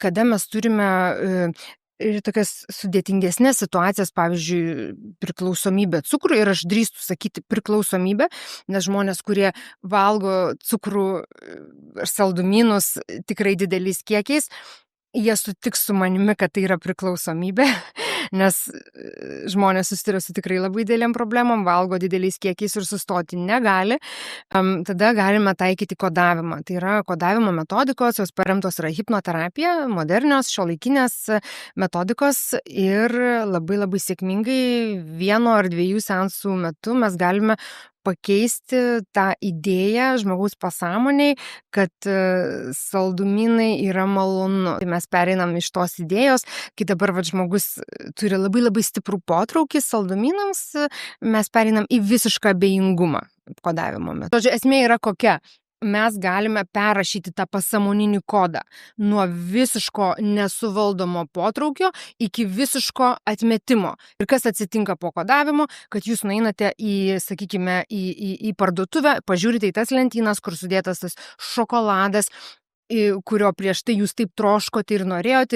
kada mes turime ir tokias sudėtingesnės situacijas, pavyzdžiui, priklausomybė cukrui, ir aš drįstu sakyti priklausomybė, nes žmonės, kurie valgo cukrų ir saldumynus tikrai dideliais kiekiais, jie sutiks su manimi, kad tai yra priklausomybė, nes žmonės susiduria su tikrai labai didelėm problemom, valgo dideliais kiekiais ir sustoti negali. Tada galime taikyti kodavimą. Tai yra kodavimo metodikos, jos paremtos yra hipnoterapija, modernios, šiuolaikinės metodikos ir labai labai sėkmingai 1 ar 2 seansų metu mes galime pakeisti tą idėją žmogaus pasąmonėj, kad saldumynai yra malonu. Tai mes pereinam iš tos idėjos, kai dabar žmogus turi labai labai stiprų potraukį saldumynams, mes pereinam į visišką abejingumą kodavimo metu. Žodžiu, esmė yra kokia? Mes galime perrašyti tą pasąmoninį kodą nuo visiško nesuvaldomo potraukio iki visiško atmetimo. Ir kas atsitinka po kodavimo, kad jūs nueinate sakykime, į parduotuvę, pažiūrite į tas lentynas, kur sudėtas tas šokoladas, kurio prieš tai jūs taip troškote ir norėjote.